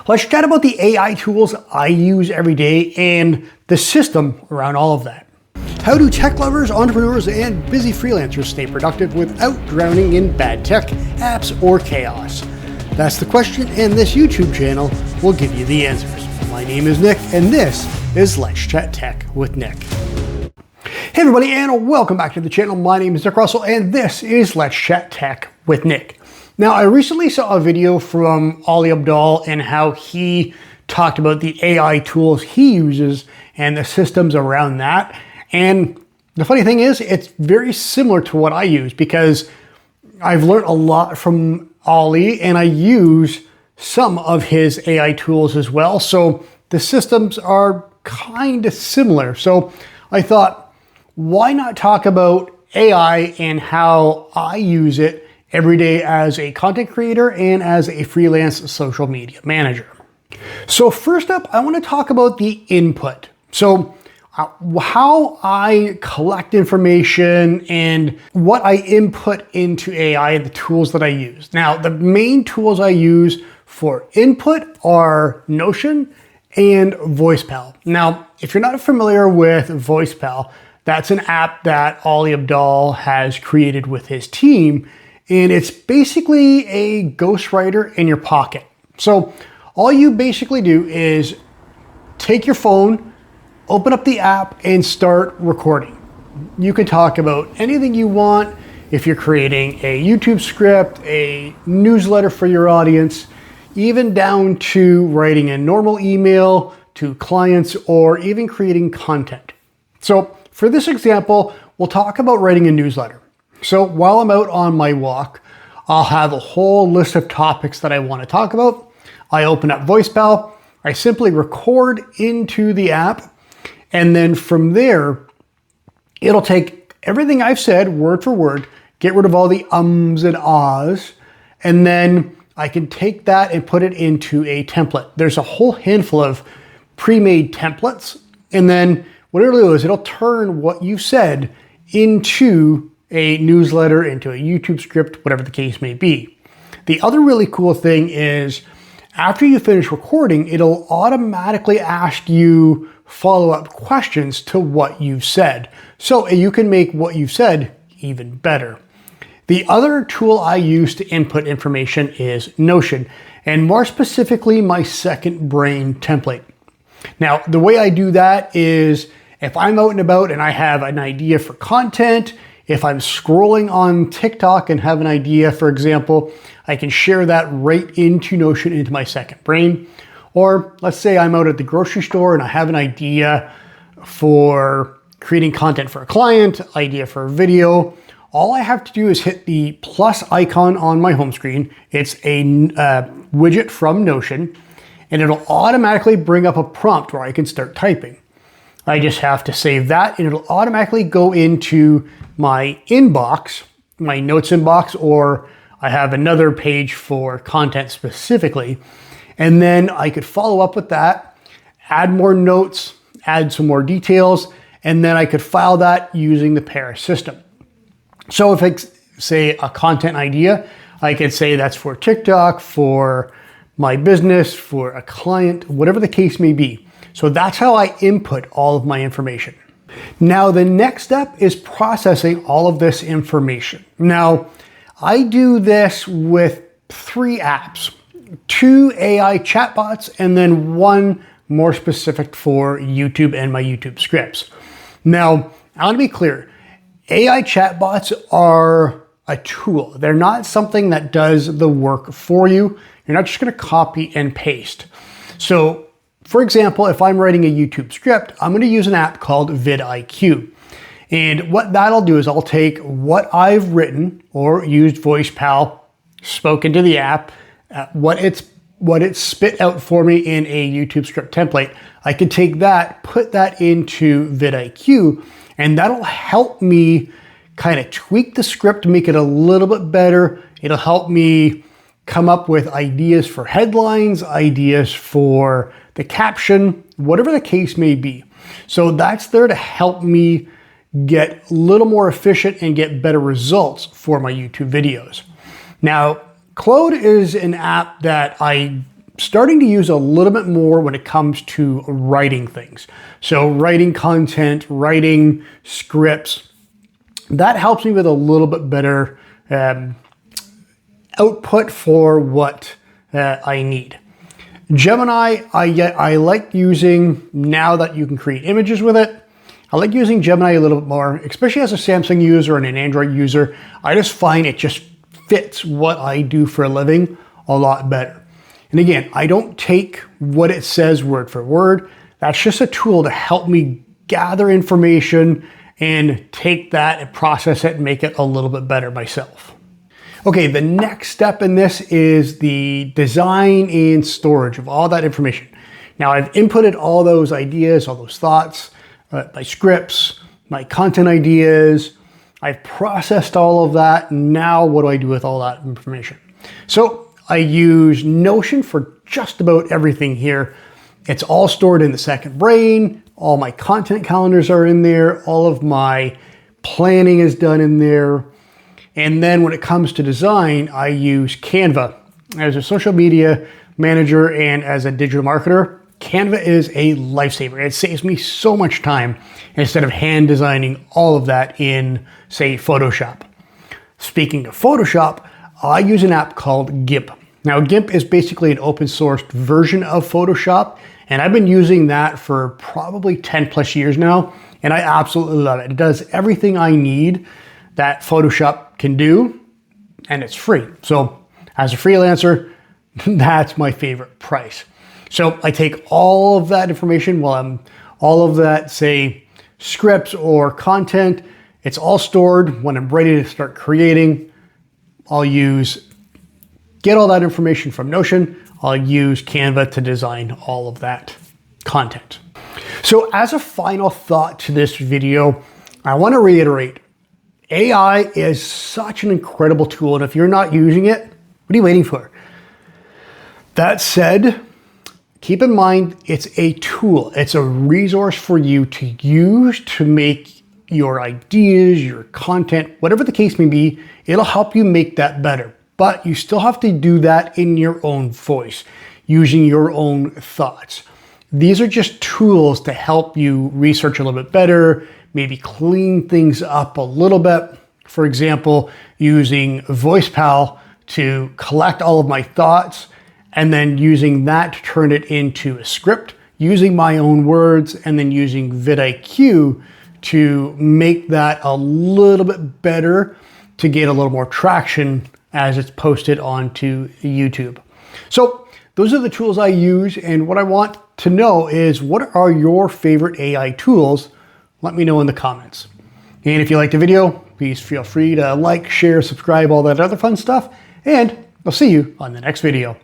Let's chat about the AI tools I use every day and the system around all of that. How do tech lovers, entrepreneurs, and busy freelancers stay productive without drowning in bad tech, apps, or chaos? That's the question, and this YouTube channel will give you the answers. My name is Nick, and this is Let's Chat Tech with Nick. Hey everybody, and welcome back to the channel. My name is Nick Russell, and this is Let's Chat Tech with Nick. Now, I recently saw a video from Ali Abdaal and how he talked about the AI tools he uses and the systems around that. And the funny thing is, it's very similar to what I use because I've learned a lot from Ali and I use some of his AI tools as well. So the systems are kind of similar. So I thought, why not talk about AI and how I use it every day as a content creator and as a freelance social media manager. So first up, I want to talk about the input. So how I collect information and what I input into AI and the tools that I use. Now, the main tools I use for input are Notion and VoicePal. Now, if you're not familiar with VoicePal, that's an app that Ali Abdaal has created with his team. And it's basically a ghostwriter in your pocket. So all you basically do is take your phone, open up the app, and start recording. You can talk about anything you want. If you're creating a YouTube script, a newsletter for your audience, even down to writing a normal email to clients or even creating content. So for this example, we'll talk about writing a newsletter. So while I'm out on my walk, I'll have a whole list of topics that I want to talk about. I open up VoicePal, I simply record into the app, and then from there, it'll take everything I've said word for word, get rid of all the ums and ahs, and then I can take that and put it into a template. There's a whole handful of pre-made templates, and then what it'll do is it'll turn what you said into a newsletter, into a YouTube script, whatever the case may be. The other really cool thing is after you finish recording, it'll automatically ask you follow-up questions to what you've said. So you can make what you've said even better. The other tool I use to input information is Notion, and more specifically, my Second Brain template. Now, the way I do that is if I'm out and about and I have an idea for content, if I'm scrolling on TikTok and have an idea, for example, I can share that right into Notion, into my Second Brain. Or let's say I'm out at the grocery store and I have an idea for creating content for a client, idea for a video. All I have to do is hit the plus icon on my home screen. It's a widget from Notion, and it'll automatically bring up a prompt where I can start typing. I just have to save that and it'll automatically go into my inbox, my notes inbox, or I have another page for content specifically. And then I could follow up with that, add more notes, add some more details, and then I could file that using the Paris system. So if I say a content idea, I could say that's for TikTok, for my business, for a client, whatever the case may be. So that's how I input all of my information. Now, the next step is processing all of this information. Now, I do this with 3 apps, 2 AI chatbots, and then 1 more specific for YouTube and my YouTube scripts. Now, I want to be clear, AI chatbots are a tool. They're not something that does the work for you. You're not just going to copy and paste. So, for example, if I'm writing a YouTube script, I'm going to use an app called vidIQ. And what that'll do is I'll take what I've written or used VoicePal, spoken to the app, what it's spit out for me in a YouTube script template. I can take that, put that into vidIQ, and that'll help me kind of tweak the script to make it a little bit better. It'll help me come up with ideas for headlines, ideas for the caption, whatever the case may be. So that's there to help me get a little more efficient and get better results for my YouTube videos. Now, Claude is an app that I starting to use a little bit more when it comes to writing things. So writing content, writing scripts, that helps me with a little bit better output for what I need. Gemini, I like using, now that you can create images with it, I like using Gemini a little bit more, especially as a Samsung user and an Android user. I just find it just fits what I do for a living a lot better. And again, I don't take what it says word for word. That's just a tool to help me gather information and take that and process it and make it a little bit better myself. Okay, the next step in this is the design and storage of all that information. Now I've inputted all those ideas, all those thoughts, my scripts, my content ideas. I've processed all of that. Now what do I do with all that information? So I use Notion for just about everything here. It's all stored in the second brain. All my content calendars are in there. All of my planning is done in there. And then when it comes to design, I use Canva. As a social media manager and as a digital marketer, Canva is a lifesaver. It saves me so much time instead of hand designing all of that in, say, Photoshop. Speaking of Photoshop, I use an app called GIMP. Now, GIMP is basically an open source version of Photoshop, and I've been using that for probably 10 plus years now, and I absolutely love it. It does everything I need that Photoshop can do, and it's free. So as a freelancer, that's my favorite price. So I take all of that information, all of that, say, scripts or content, it's all stored. When I'm ready to start creating, get all that information from Notion. I'll use Canva to design all of that content. So as a final thought to this video, I want to reiterate, AI is such an incredible tool, and if you're not using it, what are you waiting for? That said, keep in mind, it's a tool. It's a resource for you to use to make your ideas, your content, whatever the case may be, it'll help you make that better. But you still have to do that in your own voice, using your own thoughts. These are just tools to help you research a little bit better, maybe clean things up a little bit. For example, using VoicePal to collect all of my thoughts and then using that to turn it into a script, using my own words, and then using vidIQ to make that a little bit better to get a little more traction as it's posted onto YouTube. So those are the tools I use, and what I want to know is, what are your favorite AI tools? Let me know in the comments. And if you liked the video, please feel free to like, share, subscribe, all that other fun stuff, and I'll see you on the next video.